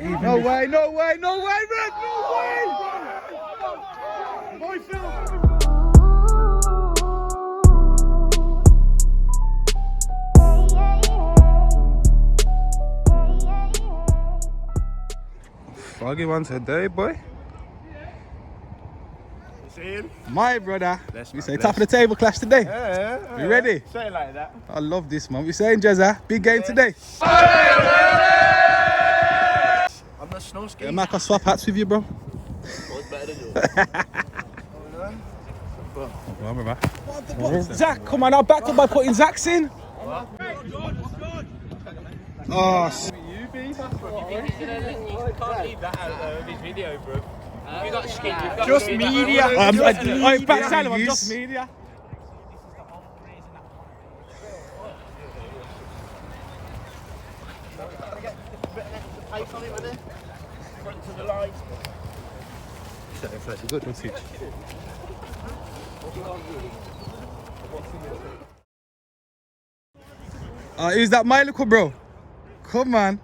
even. No way, Red, no way! Boy, Phil! Foggy one today, boy. My brother. We say top of the table clash today. Yeah. You ready? Say it like that. I love this, man. We saying, Jezza, big game today. I'm not snow skiing. Yeah, Mac, I'll swap hats with you, bro. What's better than you? Come on, brother. Zach, come on, I backed up by putting Zach's in. Oh, You can't leave that out of his video, bro. You got skin. Just media. I'm back Salem, I'm just media. Good switch. Who's that my little bro? Come on.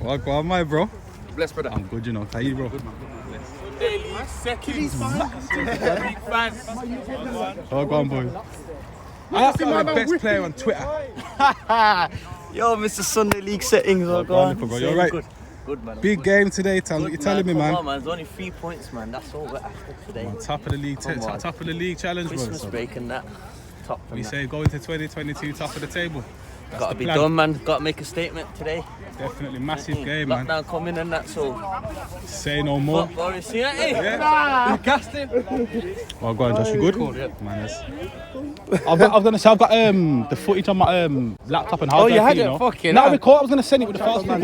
What go on, my bro? Bless, brother. I'm good, you know. How you, bro? Daily seconds. Big fans. Oh, go on, boys. I'm the best player on Twitter. Yo, Mr. Sunday League settings. Oh, go on, bro. You're right. Good, man. Big game today, Tom. What you telling me, man? Come on, man. It's only 3 points, man. That's all we're after today. On top of the league, top of the league challenge, bro. Christmas break and that. Top. We say go into 2022 top of the table. That's Gotta the be plan. done, man. Gotta make a statement today. Definitely massive game, man. Lockdown coming and that, so. Say no more. But, Boris, see that? Hey! Yeah. Casting. Well, go on, Josh. You good? Cool, yeah. I was gonna say I've got the footage on my laptop and hard drive. You had you it, know? fucking No, hell. record. I was gonna send it with the fast man.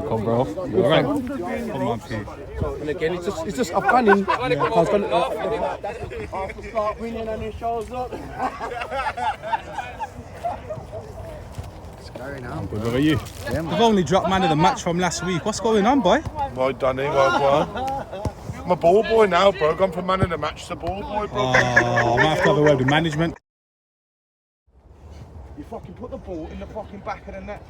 Come, bro. You alright? Come on, P. And again, it's just a planning. I was going to start winning and it shows up. I'm good. What about you? I've only dropped man of the match from last week. What's going on, boy? Well done, well done. I'm a ball boy now, bro. Gone from man of the match to ball boy, bro. Oh, I might have to have a word with management. You fucking put the ball in the fucking back of the net.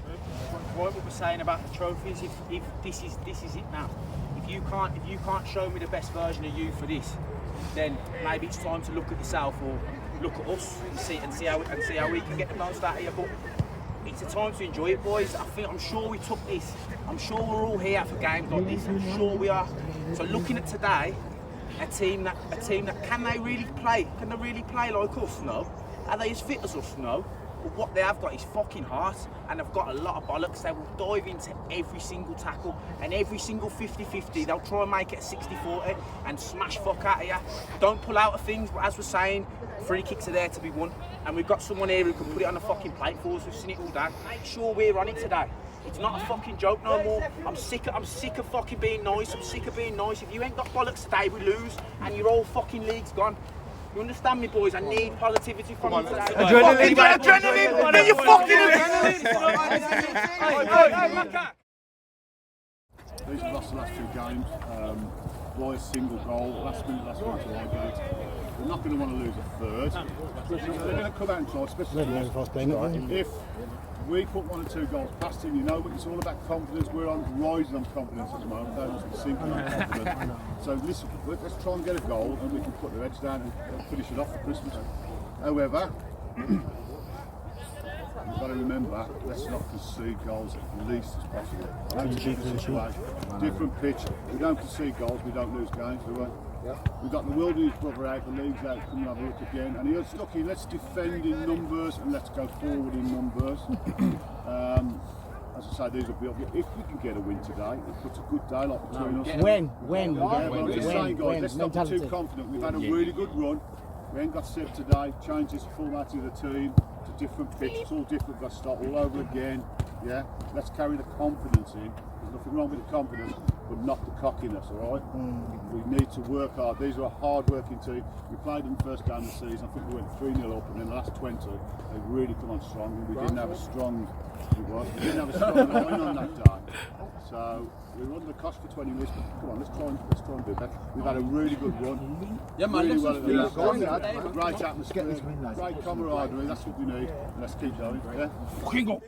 Right, what we're saying about the trophies. If this is it now. If you can't show me the best version of you for this, then maybe it's time to look at yourself or look at us and see how we can get the most out of you. But it's a time to enjoy it, boys. I'm sure we took this. I'm sure we're all here for games like this. I'm sure we are. So looking at today, a team that can they really play? Can they really play like us? No. Are they as fit as us? No. But what they have got is fucking heart, and they've got a lot of bollocks. They will dive into every single tackle and every single 50-50. They'll try and make it a 60-40 and smash fuck out of you. Don't pull out of things, but as we're saying, free kicks are there to be won. And we've got someone here who can put it on the fucking plate for us. We've seen it all day. Make sure we're on it today. It's not a fucking joke no more. I'm sick of fucking being nice. I'm sick of being nice. If you ain't got bollocks today, we lose, and your whole fucking league's gone. You understand me, boys? I need positivity from you today. Adrenaline! Get your fucking adrenaline! These have lost the last 2 games. By a single goal, last minute to Highgate. They're not going to want to lose a third. They're going to come out and try, especially if we put 1 or 2 goals past him. You know, it's all about confidence. We're on rising on confidence at the moment. They're just sinking on confidence. So listen, let's try and get a goal, and we can put their heads down and finish it off for Christmas. However, we've got to remember, let's not concede goals as least as possible. Different pitch. We don't concede goals, we don't lose games, do we? Yeah. We've got the Wilderness brother out, the league's out, come and have a look again. And he was stuck in, let's defend in numbers and let's go forward in numbers. As I say, these will be up. If we can get a win today, it puts a good day like between us. When? Let's not be too confident. We've had a really good run. We ain't got set today. Changes the format of the team to different pitch. It's all different. We've got to start all over again. Yeah. Let's carry the confidence in. There's nothing wrong with the confidence, but not the cockiness. All right. We need to work hard. These are a hard-working team. We played them the first game of the season. I think we went 3-0 up, and then the last 20, they really come on strong. And we didn't have a strong. We didn't have a strong line on that day. So we're under the cost for 20 minutes. But come on, let's try and do better. We've had a really good run. Yeah, man. Really well at the last. Great atmosphere, great camaraderie. That's what we need. And let's keep going. Yeah. Fucking go.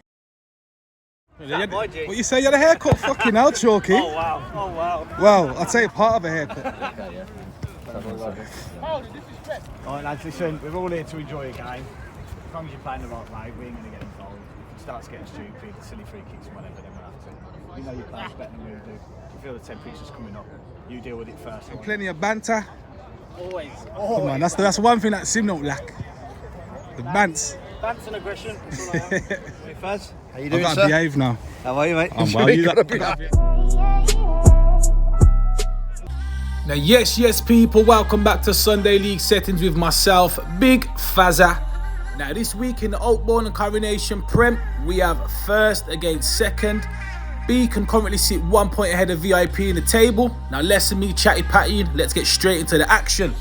What you say? You had a haircut? Fucking hell, Chalky. Oh wow. Well, I'd say part of a haircut. Alright lads, listen, we're all here to enjoy a game. As long as you're playing the right way, we ain't going to get involved. If it starts getting stupid, silly free kicks, whatever, then we'll have to. You know your players better than we do. If you feel the temperature's coming up, you deal with it first. Plenty of banter. Always. Come on, that's one thing that Sim don't lack. The bants. Bants and aggression. That's all I have. Hey Faz, how you I've doing, got to sir? behave now. How are you, mate? I'm well. You got Now, yes, people, welcome back to Sunday League Settings with myself, Big Fazza. Now, this week in the Oakbourne and Coronation Prem, we have first against second. Beacon currently sit 1 point ahead of VIP in the table. Now, less than me chatty-pattying, let's get straight into the action.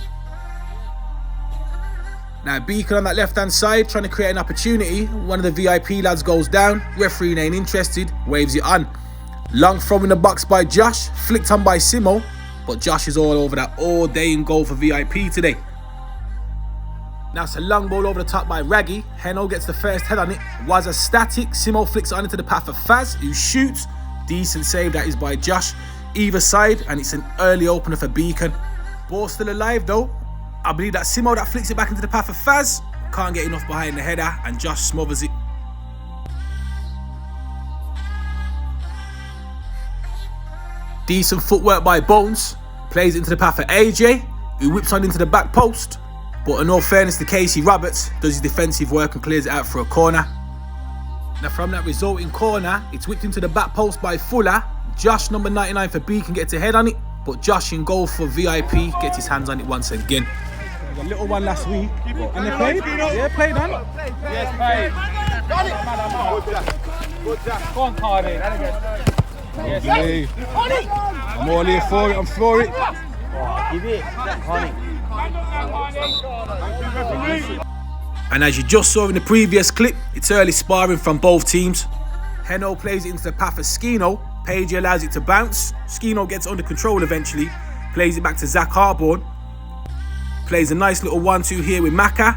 Now, Beacon on that left-hand side, trying to create an opportunity. One of the VIP lads goes down. Referee ain't interested, waves it on. Long throw in the box by Josh, flicked on by Simo. But Josh is all over that all day in goal for VIP today. Now it's a long ball over the top by Raggy. Heno gets the first head on it. Was a static. Simo flicks it on into the path of Faz, who shoots. Decent save that is by Josh. Either side, and it's an early opener for Beacon. Ball still alive though. I believe that Simo that flicks it back into the path of Faz. Can't get enough behind the header, and Josh smothers it. Decent footwork by Bones. Plays it into the path for AJ, who whips on into the back post. But in all fairness to Casey Roberts, does his defensive work and clears it out for a corner. Now from that resulting corner, it's whipped into the back post by Fuller. Josh, number 99 for Beacon, gets a head on it. But Josh in goal for VIP gets his hands on it once again. A little one last week. And they played? Yeah, played on. Yes, played. Got it. Good Jack. Go on, Cardi. Yes, I'm all here for it, I'm for it. Give it, honey. And as you just saw in the previous clip, it's early sparring from both teams. Heno plays it into the path of Skino. Page allows it to bounce. Skino gets under control eventually. Plays it back to Zach Harborn. Plays a nice little 1-2 here with Maka.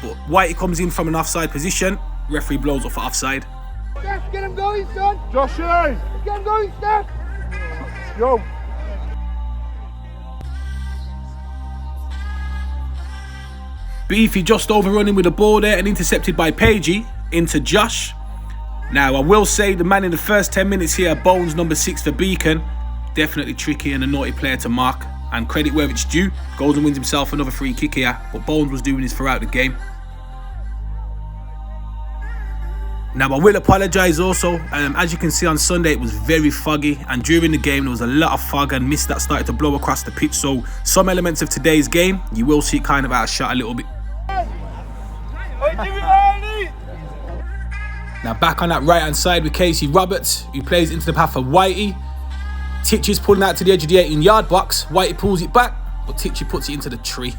But Whitey comes in from an offside position. Referee blows up for offside. Steph, get him going, son! Joshy! Get him going, Steph! Yo! Beefy just overrunning with the ball there and intercepted by Pagey into Josh. Now, I will say the man in the first 10 minutes here, Bones, number 6 for Beacon. Definitely tricky and a naughty player to mark. And credit where it's due, goes and wins himself another free kick here. But Bones was doing this throughout the game. Now, I will apologise also. As you can see on Sunday, it was very foggy. And during the game, there was a lot of fog and mist that started to blow across the pitch. So, some elements of today's game, you will see it kind of out of shot a little bit. Now, back on that right-hand side with Casey Roberts, who plays into the path of Whitey. Titchy is pulling out to the edge of the 18-yard box. Whitey pulls it back, but Titchy puts it into the tree.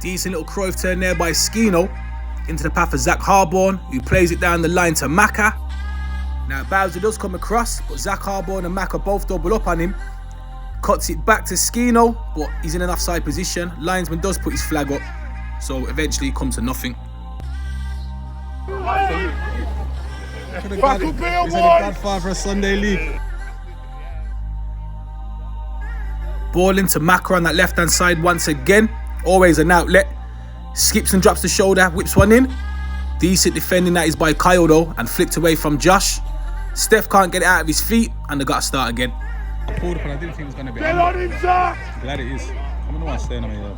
Decent little Cruyff turn there by Skino. Into the path of Zach Harborn, who plays it down the line to Maka. Now Bowser does come across, but Zach Harborn and Maka both double up on him. Cuts it back to Skino, but he's in an offside position. Linesman does put his flag up, so eventually it comes to nothing. Back up here, Is it a bad far for a Sunday league? Ball into Maka on that left-hand side once again. Always an outlet. Skips and drops the shoulder, whips one in. Decent defending that is by Kyle though, and flicked away from Josh. Steph can't get it out of his feet, and they got to start again. I pulled up and I didn't think it was going to be. Get on him, Zach! I'm glad it is. I'm going to want to stay on here.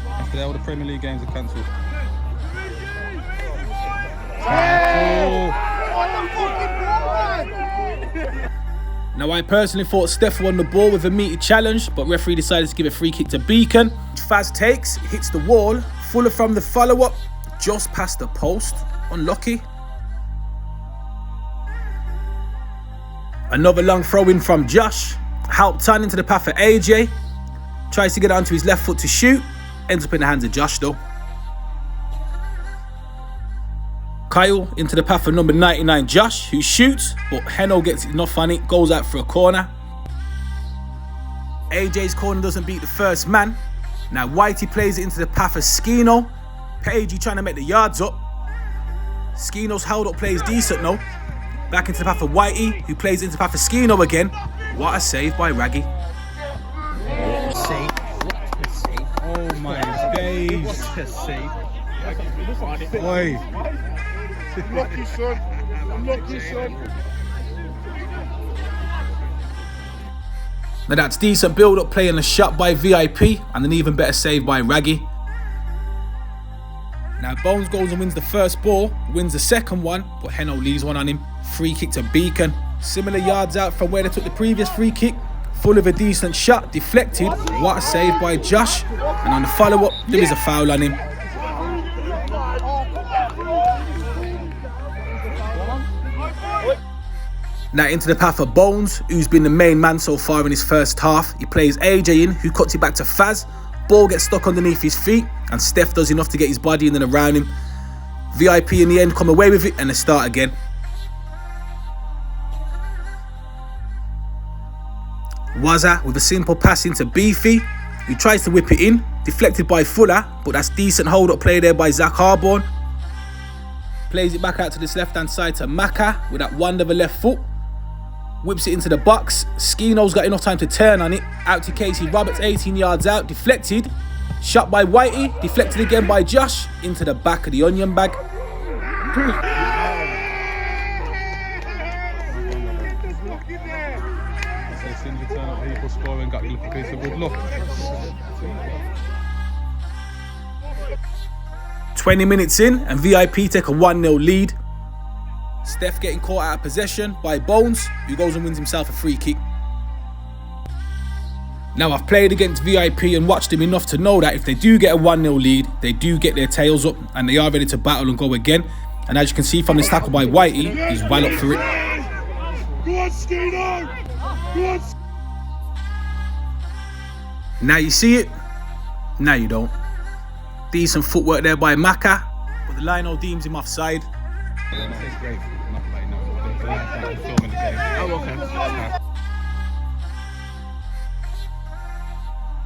After all the Premier League games are cancelled. Now, I personally thought Steph won the ball with a meaty challenge, but referee decided to give a free kick to Beacon. Faz takes, hits the wall. Fuller from the follow-up, just past the post. Unlucky. Another long throw-in from Josh. Helped on into the path for AJ. Tries to get onto his left foot to shoot. Ends up in the hands of Josh though. Kyle into the path of number 99 Josh, who shoots, but Heno gets enough on it, goes out for a corner. AJ's corner doesn't beat the first man. Now Whitey plays it into the path of Skino. Pagey trying to make the yards up. Skino's held up plays decent though. Back into the path of Whitey, who plays into the path of Skino again. What a save by Raggy. Save. What a save. Oh my days. What a save. Oi. Lucky son. Lucky son. Now that's decent build-up play and a shot by VIP, and an even better save by Raggy. Now Bones goes and wins the first ball, wins the second one, but Heno leaves one on him. Free kick to Beacon. Similar yards out from where they took the previous free kick. Full of a decent shot, deflected. What a save by Josh. And on the follow-up, there is a foul on him. Now into the path of Bones, who's been the main man so far in his first half. He plays AJ in, who cuts it back to Faz. Ball gets stuck underneath his feet, and Steph does enough to get his body in and around him. VIP in the end come away with it, and they start again. Waza with a simple pass into Beefy, who tries to whip it in, deflected by Fuller, but that's decent hold-up play there by Zach Harborn. Plays it back out to this left-hand side to Maka with that wonder of a left foot. Whips it into the box. Skino's got enough time to turn on it. Out to Casey Roberts, 18 yards out, deflected. Shot by Whitey, deflected again by Josh, into the back of the onion bag. People scoring, got a little piece of good luck. 20 minutes in, and VIP take a 1-0 lead. Steph getting caught out of possession by Bones, who goes and wins himself a free kick. Now I've played against VIP and watched them enough to know that if they do get a 1-0 lead, they do get their tails up and they are ready to battle and go again. And as you can see from this tackle by Whitey, he's well up for it. Go on, Skino! Go on. Now you see it, now you don't. Decent footwork there by Maka, but the lino deems him offside.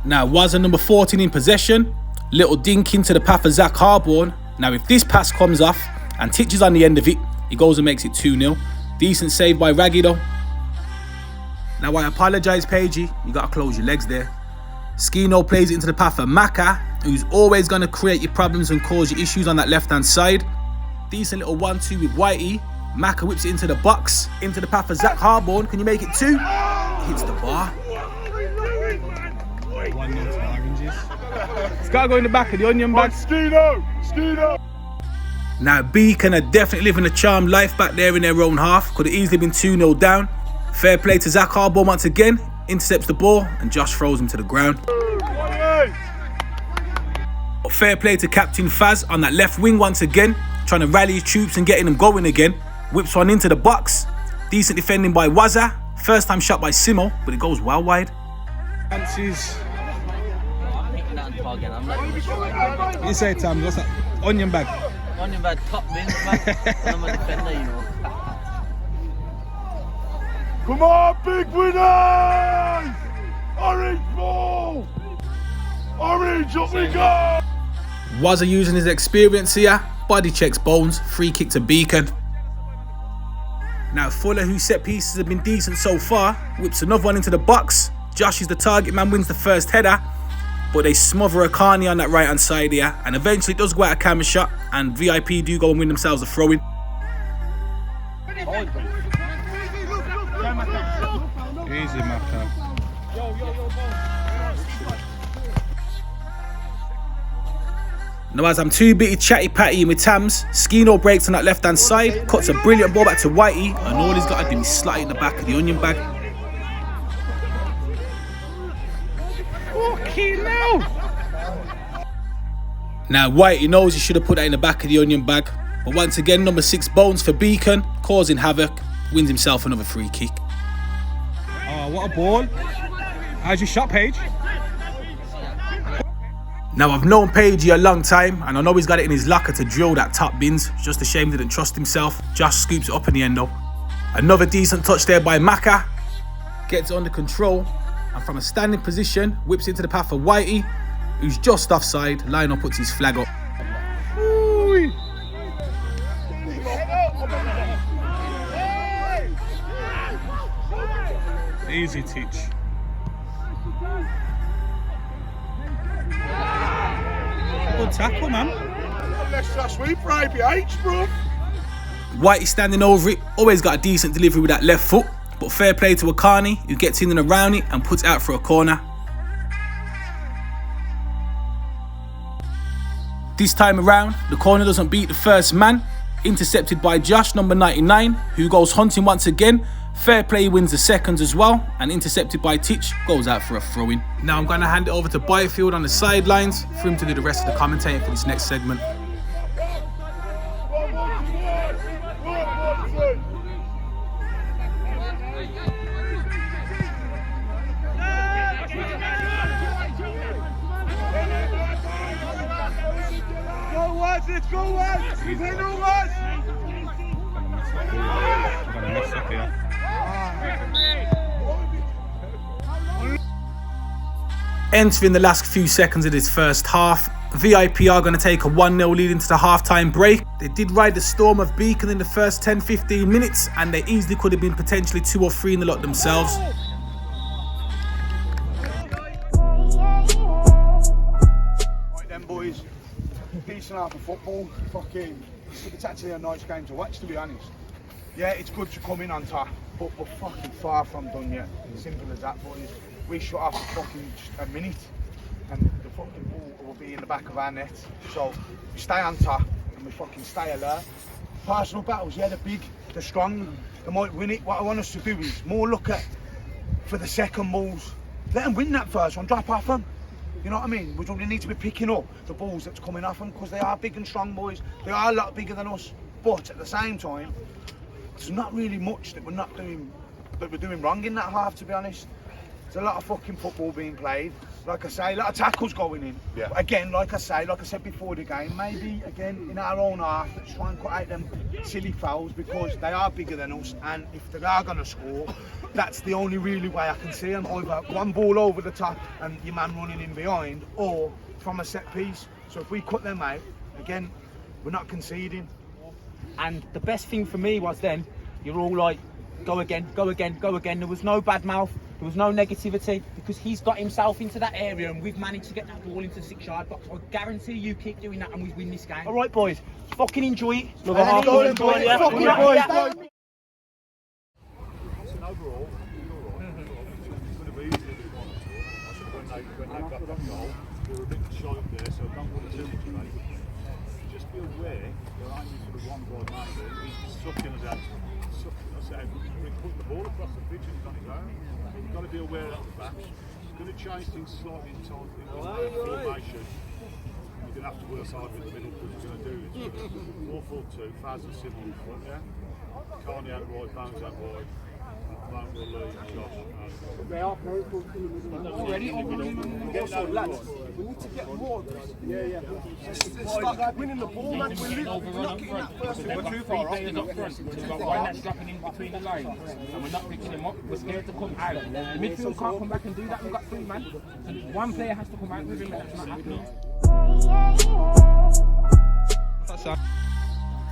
Now Waza number 14 in possession. Little dink into the path of Zach Harborn. Now if this pass comes off and Titch is on the end of it, he goes and makes it 2-0. Decent save by Raggy though. Now I apologise, Pagey, you gotta close your legs there. Skino plays it into the path of Maka, who's always going to create you problems and cause you issues on that left-hand side. Decent little 1-2 with Whitey. Maka whips it into the box, into the path of Zach Harborn. Can you make it 2? Hits the bar. 1-0 to the Oranges. It's got to go in the back of the onion bag. Skino! Skino! Now Beacon are definitely living a charmed life back there in their own half. Could have easily been 2-0 down. Fair play to Zach Harborn once again. Intercepts the ball and Josh throws him to the ground. But fair play to Captain Faz on that left wing once again, trying to rally his troops and getting them going again. Whips one into the box. Decent defending by Waza. First time shot by Simo, but it goes well wide. Fancies. You say it, Tam, what's that? Onion bag. Onion bag, top bins bag. I'm a defender, you know. Come on, big winners! Orange ball! Orange, up we go! Waza using his experience here. Body checks Bones. Free kick to Beacon. Now Fuller, whose set pieces have been decent so far, whips another one into the box. Josh is the target man, wins the first header. But they smother Akani on that right hand side here. And eventually it does go out a camera shot. And VIP do go and win themselves a throw-in. Easy, Maka. Now as I'm too bitty chatty-patty with Tams, Skino breaks on that left-hand side, cuts a brilliant ball back to Whitey, and all he's got to do is slide in the back of the onion bag. Fucking hell! Now Whitey knows he should have put that in the back of the onion bag, but once again number 6 Bones for Beacon, causing havoc, wins himself another free kick. Oh, what a ball. How's your shot, Paige? Now, I've known Pagey a long time, and I know he's got it in his locker to drill that top bins. It's just a shame he didn't trust himself. Josh scoops it up in the end though. Another decent touch there by Maka. Gets it under control, and from a standing position, whips into the path of Whitey, who's just offside. Lionel puts his flag up. Ooh. Easy teach. Good tackle, man. Last week for IPH, bro. Whitey standing over it, always got a decent delivery with that left foot, but fair play to Akani, who gets in and around it and puts it out for a corner. This time around, the corner doesn't beat the first man, intercepted by Josh, number 99, who goes hunting once again. Fair play wins the seconds as well, and intercepted by Titch, goes out for a throw-in. Now I'm going to hand it over to Byfield on the sidelines for him to do the rest of the commentating for this next segment. Let's go, lads! We've hit all lads! I'm gonna mess up here. Entering the last few seconds of this first half, VIP are going to take a 1-0 lead into the half-time break. They did ride the storm of Beacon in the first 10-15 minutes, and they easily could have been potentially 2 or 3 in the lot themselves. Right then, boys. Decent half of football. Fucking, it's actually a nice game to watch, to be honest. Yeah, it's good to come in on top, but we're fucking far from done yet. Simple as that, boys. We shut off for fucking just a minute, and the fucking ball will be in the back of our net. So we stay on top and we fucking stay alert. Personal battles, yeah, they're big, they're strong, they might win it. What I want us to do is more look at for the second balls. Let them win that first one, drop off them. You know what I mean? We don't need to be picking up the balls that's coming off them, because they are big and strong boys. They are a lot bigger than us, but at the same time, there's not really much that we're doing wrong in that half, to be honest. There's a lot of fucking football being played. Like I say, a lot of tackles going in. Yeah. But again, like I said before the game, maybe again in our own half, let's try and cut out them silly fouls, because they are bigger than us, and if they are going to score, that's the only really way I can see them. Either one ball over the top and your man running in behind, or from a set piece. So if we cut them out, again, we're not conceding. And the best thing for me was then, you're all like, go again, go again, go again. There was no bad mouth, there was no negativity, because he's got himself into that area and we've managed to get that ball into the 6-yard box. I guarantee you keep doing that and we win this game. All right, boys, fucking enjoy it. Enjoy it. Overall, it's going to be easy to be honest. When they got that goal, they were a bit shy up there, so don't want to do much, mate. Just be aware, they're aiming for the one guy, mate. He's sucking us out. We're putting the ball across the pitch and he's on his own. You've got to be aware of the backs. He's going to change things slightly in time in formation. You're going to have to work hard with the middle, because he's going to do it. 4-4-2, Faz and Sybil in front, yeah? Carney out wide, Bounds out wide. Mount will Josh. They are powerful in the middle. Already, lads, we need to get more. Yeah. Start winning the ball, man. We're not getting that first. We're 2-3 players up front. We've got one that's dropping in between the lines, and we're not picking him up. We're scared to come out. The midfield can't come back and do that. We've got 3 man. So one player has to come out with him, and that's not happening.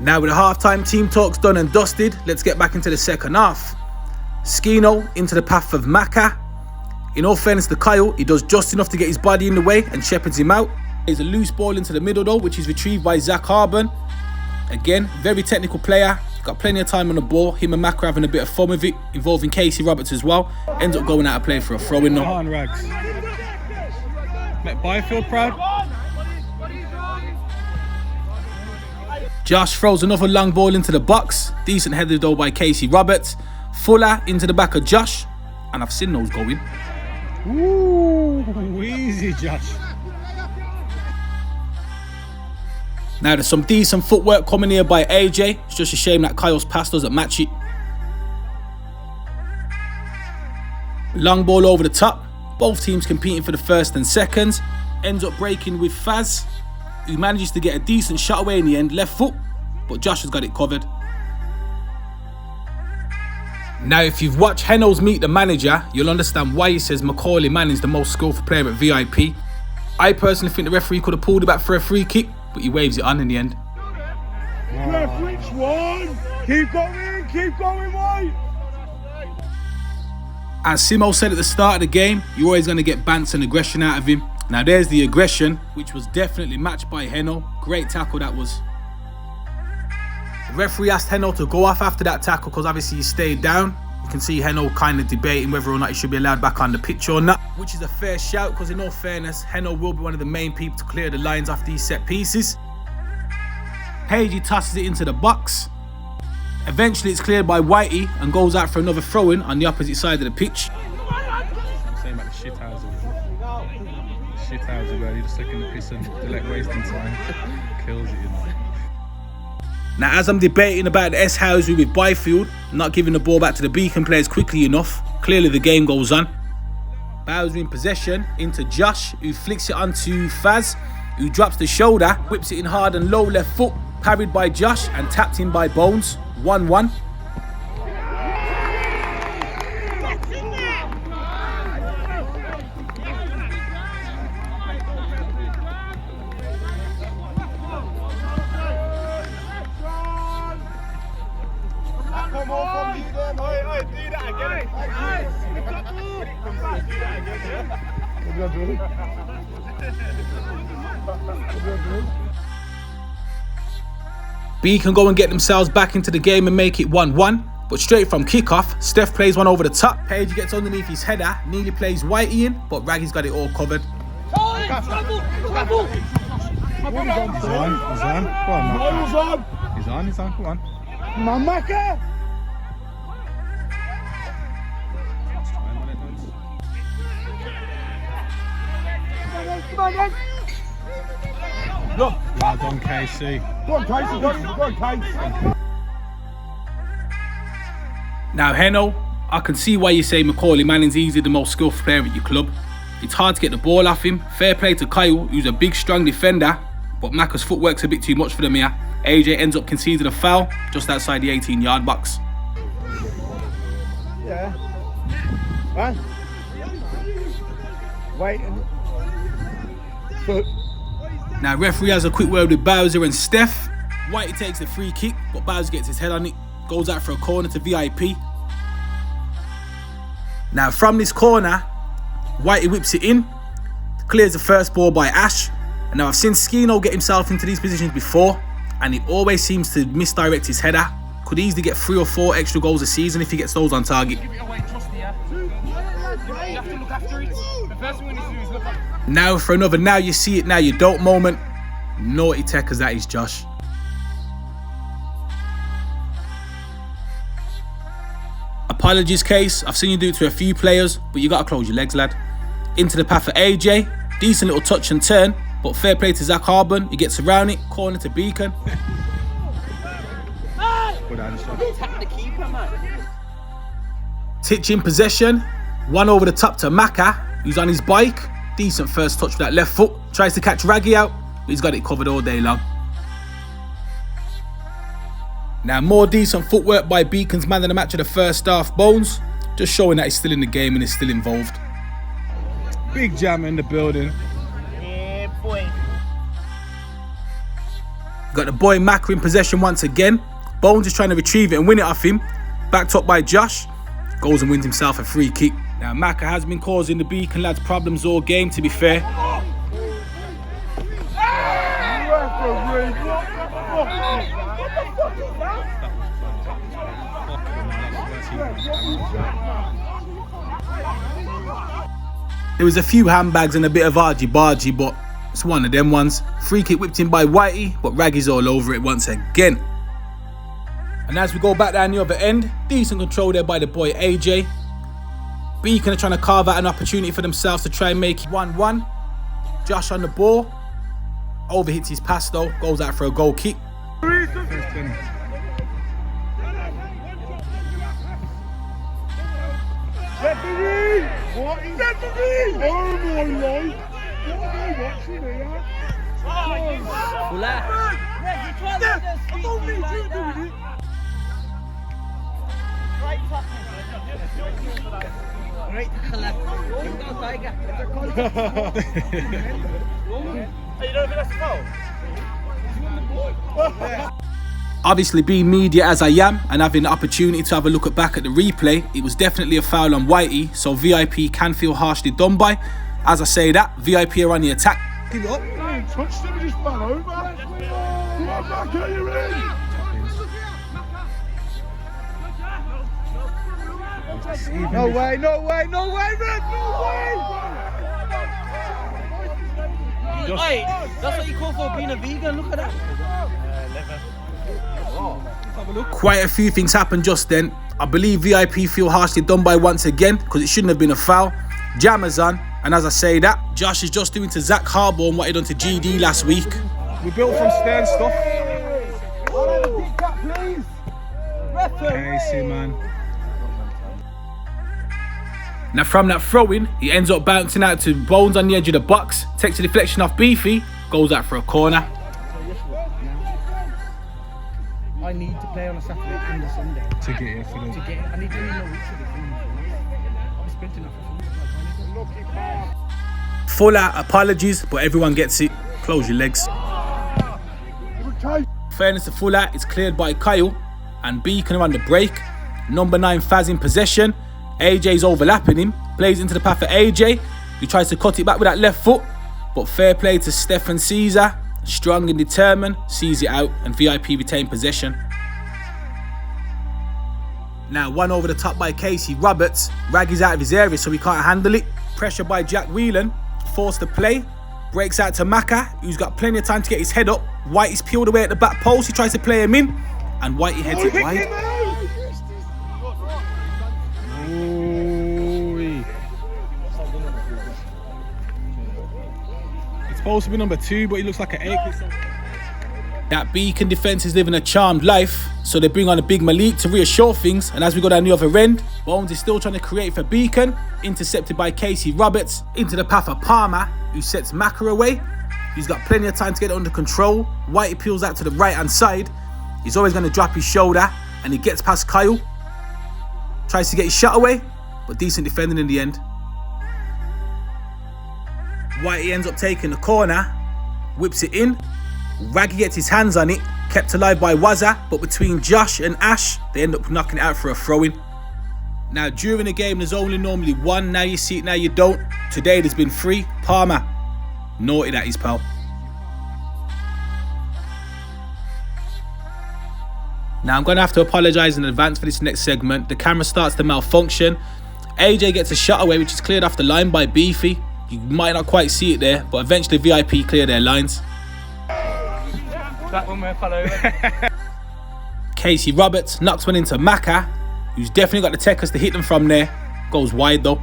Now with the half-time team talks done and dusted, let's get back into the second half. Skino into the path of Maka. In all fairness to Kyle, he does just enough to get his body in the way and shepherds him out. There's a loose ball into the middle though, which is retrieved by Zach Harburn. Again, very technical player, got plenty of time on the ball. Him and Maka having a bit of fun with it, involving Casey Roberts as well. Ends up going out of play for a throw-in though. Come on, Rags. Make Byfield proud. Josh throws another long ball into the box. Decent header though by Casey Roberts. Fuller into the back of Josh. And I've seen those going. Ooh, easy, Josh. Now there's some decent footwork coming here by AJ. It's just a shame that Kyle's pass doesn't match it. Long ball over the top. Both teams competing for the first and seconds. ends up breaking with Faz, who manages to get a decent shot away in the end, left foot, but Josh has got it covered. Now, if you've watched Heno's Meet the Manager, you'll understand why he says Macaulay Manning's the most skillful player at VIP. I personally think the referee could have pulled it back for a free kick, but he waves it on in the end. Ref, which one? Keep going, White. As Simo said at the start of the game, you're always going to get bants and aggression out of him. Now there's the aggression, which was definitely matched by Heno. Great tackle that was. The referee asked Heno to go off after that tackle because obviously he stayed down. You can see Heno kind of debating whether or not he should be allowed back on the pitch or not, which is a fair shout because in all fairness, Heno will be one of the main people to clear the lines off these set pieces. Pagey tosses it into the box. Eventually it's cleared by Whitey and goes out for another throw-in on the opposite side of the pitch. I'm saying about the shit houses. Shit houses where you're just looking at the piss and they're like wasting time. Kills it, you know. Now, as I'm debating about the S-Housey with Byfield not giving the ball back to the Beacon players quickly enough, clearly the game goes on. Bowser in possession into Josh, who flicks it onto Faz, who drops the shoulder, whips it in hard and low left foot, parried by Josh and tapped in by Bones. 1-1. Beacon go and get themselves back into the game and make it 1-1, but straight from kickoff, Steph plays one over the top. Page gets underneath his header, nearly plays Whitey in, but Raggy's got it all covered. He's on, come on. Mamaka! Come on, man. Look. Well done, KC. Go on, Casey. Now, Heno, I can see why you say Macaulay Manning's easily the most skillful player at your club. It's hard to get the ball off him. Fair play to Kyle, who's a big, strong defender, but Macca's footwork's a bit too much for them here. AJ ends up conceding a foul just outside the 18-yard box. Yeah. Right. Wait. Now, referee has a quick word with Bowser and Steph. Whitey takes the free kick, but Bowser gets his head on it, goes out for a corner to VIP. Now, from this corner, Whitey whips it in, clears the first ball by Ash. And now I've seen Skino get himself into these positions before, and he always seems to misdirect his header. Could easily get 3 or 4 extra goals a season if he gets those on target. Now for another now you see it, now you don't moment. Naughty tech as that is Josh. Apologies, Case. I've seen you do it to a few players, but you got to close your legs, lad. Into the path for AJ. Decent little touch and turn, but fair play to Zach Harburn. He gets around it, corner to Beacon. Titch in possession. One over the top to Macca, who's on his bike. Decent first touch with that left foot. Tries to catch Raggy out, but he's got it covered all day long. Now, more decent footwork by Beacon's man of the match of the first half, Bones. Just showing that he's still in the game and is still involved. Big jam in the building. Yeah, boy. Got the boy Macca in possession once again. Bones is trying to retrieve it and win it off him. Backed up by Josh. Goes and wins himself a free kick. Now, Macca has been causing the Beacon lads problems all game, to be fair. There was a few handbags and a bit of argy-bargy, but it's one of them ones. Free kick whipped in by Whitey, but Raggy's all over it once again. And as we go back down the other end, decent control there by the boy AJ. Beacon are trying to carve out an opportunity for themselves to try and make it 1-1. Josh on the ball. Overhits his pass though, goes out for a goal kick. What is that? Oh my life! Obviously, being media as I am and having the opportunity to have a look back at the replay, it was definitely a foul on Whitey, so VIP can feel harshly done by. As I say that, VIP are on the attack. Give it up. Touched him, just fell over. Come on, back, are you in? No way, no way, no way, Red, no way! Hey, that's what you call for being a vegan. Look at that. Quite a few things happened just then. I believe VIP feel harshly done by once again because it shouldn't have been a foul. Jammers on, and as I say that, Josh is just doing to Zach Harborne what he done to GD last week. We built from stern stuff. Casey, man. Now from that throw-in, he ends up bouncing out to Bones on the edge of the box, takes a deflection off Beefy, goes out for a corner. I need to play on a Saturday and a Sunday. To get here for them. To get it, I need to know which of the things. I'm sprinting up for Full out apologies, but everyone gets it. Close your legs. Fairness to Full out, it's cleared by Kyle, and Beacon are on the break. Number 9 Faz in possession. AJ's overlapping him, plays into the path of AJ. He tries to cut it back with that left foot, but fair play to Stefan Caesar. Strong and determined, sees it out, and VIP retain possession. Now one over the top by Casey Roberts. Raggy's out of his area so he can't handle it. Pressure by Jack Whelan, forced to play. Breaks out to Maka, who's got plenty of time to get his head up. Whitey's peeled away at the back post, he tries to play him in, and Whitey heads it wide. Supposed to be number 2, but he looks like an 8. That Beacon defence is living a charmed life, so they bring on a big Malik to reassure things, and as we go down the other end, Bones is still trying to create for Beacon, intercepted by Casey Roberts, into the path of Palmer, who sets Maka away. He's got plenty of time to get it under control. Whitey peels out to the right hand side. He's always going to drop his shoulder, and he gets past Kyle. Tries to get his shot away, but decent defending in the end. Whitey ends up taking the corner, whips it in. Raggy gets his hands on it, kept alive by Wazza, but between Josh and Ash, they end up knocking it out for a throw-in. Now during the game there's only normally one, now you see it, now you don't. Today there's been 3. Palmer, naughty that is, pal. Now I'm going to have to apologise in advance for this next segment. The camera starts to malfunction. AJ gets a shot away which is cleared off the line by Beefy. You might not quite see it there, but eventually VIP clear their lines. That one where I fell over. Casey Roberts knocks one into Maka, who's definitely got the techers to hit them from there. Goes wide though.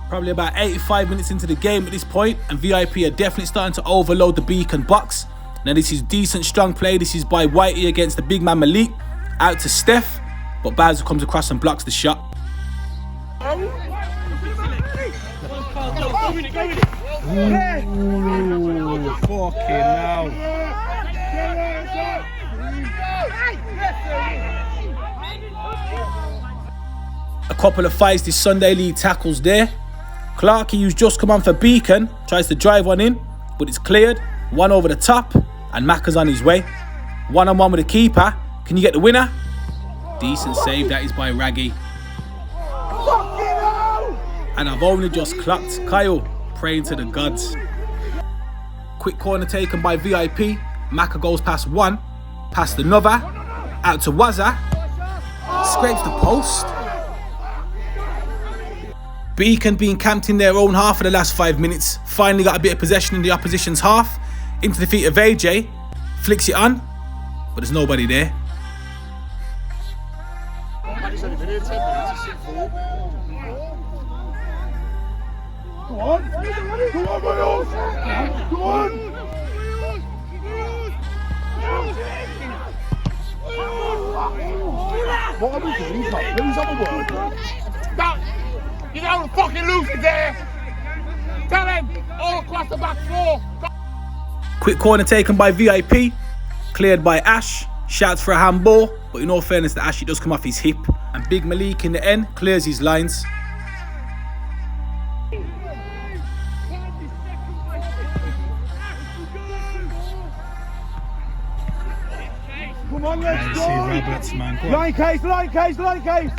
Probably about 85 minutes into the game at this point, and VIP are definitely starting to overload the Beacon box. Now this is decent strong play. This is by Whitey against the big man Malik. Out to Steph, but Bowser comes across and blocks the shot. Ooh, fucking hell. A couple of feisty Sunday League tackles there. Clarkey, who's just come on for Beacon, tries to drive one in, but it's cleared. One over the top, and Maka's on his way. One-on-one with the keeper. Can you get the winner? Decent save that is by Raggy. And I've only just clocked Kyle praying to the gods. Quick corner taken by VIP. Maka goes past one, past another, out to Wazza. Scrapes the post. Beacon being camped in their own half for the last 5 minutes. Finally got a bit of possession in the opposition's half. Into the feet of AJ. Flicks it on, but there's nobody there. Go on, my old. Go on. What are we doing? Who's on the word? You don't fucking lose it there. Tell him, all across the back four. Quick corner taken by VIP, cleared by Ash, shouts for a handball, but in all fairness to Ash, it does come off his hip. And Big Malik in the end clears his lines. Come on, let's go! Roberts, man. Go on. Line case, line case, line case!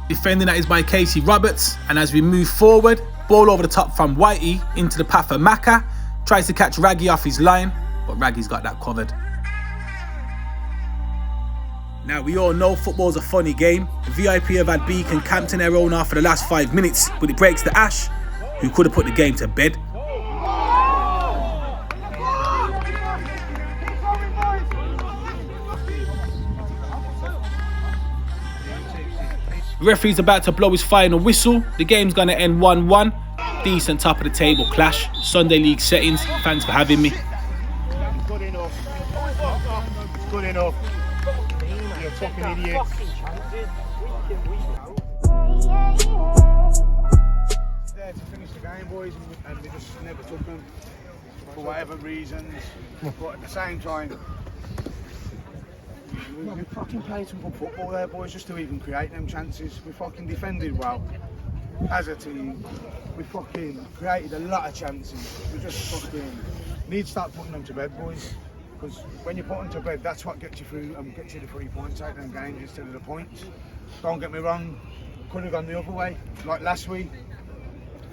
Defending that is by Casey Roberts, and as we move forward, ball over the top from Whitey into the path of Maka, tries to catch Raggy off his line, but Raggy's got that covered. Now we all know football's a funny game. The VIP have had Beacon camped in their own half for the last 5 minutes, but it breaks to Ash, who could have put the game to bed. The referee's about to blow his final whistle. The game's going to end 1-1. Decent top of the table clash. Sunday League settings. Thanks for having me. Good enough. Good enough. You're a fucking idiot. There to finish the game, boys, and we just never took them for whatever reasons. But at the same time, we fucking played some good football there, boys, just to even create them chances. We fucking defended well as a team. We fucking created a lot of chances. We just fucking need to start putting them to bed, boys. Because when you put them to bed, that's what gets you through and gets you the 3 points out of them games instead of the points. Don't get me wrong, could have gone the other way, like last week.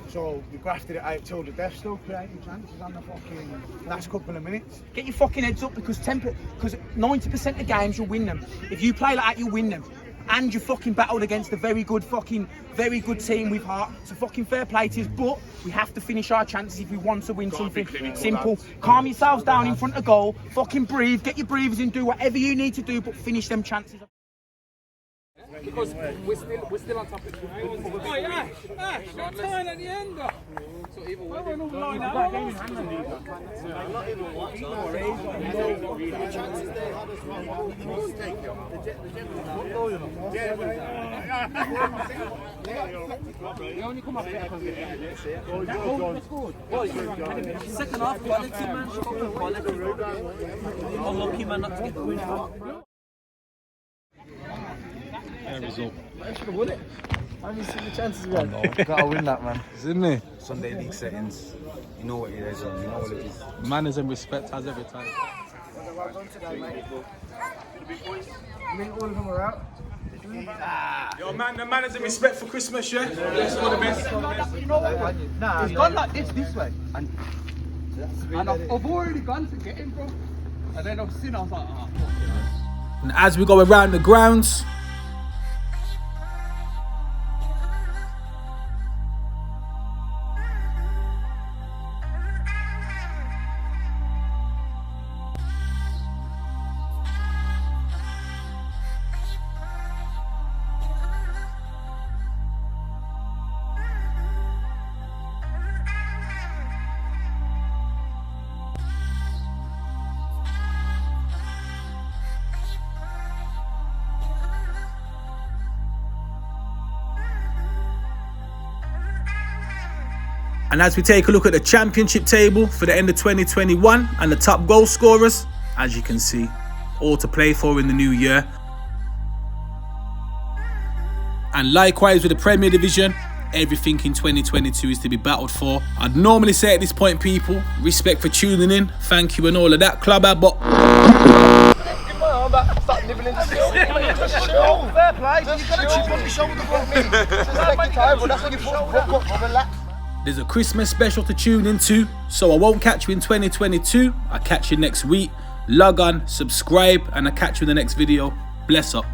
So we grafted it out till the death, still creating chances on the fucking last couple of minutes. Get your fucking heads up because 90% of games you'll win them. If you play like that, you'll win them. And you fucking battled against a very good team with heart. So fucking fair play to us, but we have to finish our chances if we want to win something. Simple. Calm yourselves down in front of goal. Fucking breathe. Get your breathers in. Do whatever you need to do, but finish them chances. Because we're still on top of it. Oh yeah, Ash, you're turn at the end. So even when we're not line out. I'm not even watching. The chances they had as well. You only come up here because second half quality, man. Quality. Unlucky, man, not to get the win. Result. I should have won it. I haven't seen the chances we had. Gotta win that, man. Isn't it? Sunday League settings. You know what it is, you know what it is. Manners and respect has every time. Well done today, mate. I mean, all of them are out. Yo, man, the manners and respect for Christmas, yeah? Yes, all the best. It's gone like this way. And I've already gone to get him, bro. And then I've seen, I was like, oh, fuck. And as we go around the grounds, and as we take a look at the championship table for the end of 2021 and the top goal scorers, as you can see, all to play for in the new year. And likewise with the Premier Division, everything in 2022 is to be battled for. I'd normally say at this point, people, respect for tuning in, thank you and all of that, clubber, but Start nibbling the shield. Fair play. You've got to chip on your shoulder for me. Just take your time, but that's when you put relax. there's a Christmas special to tune into, so I won't catch you in 2022. I'll catch you next week. Log on, subscribe, and I'll catch you in the next video. Bless up.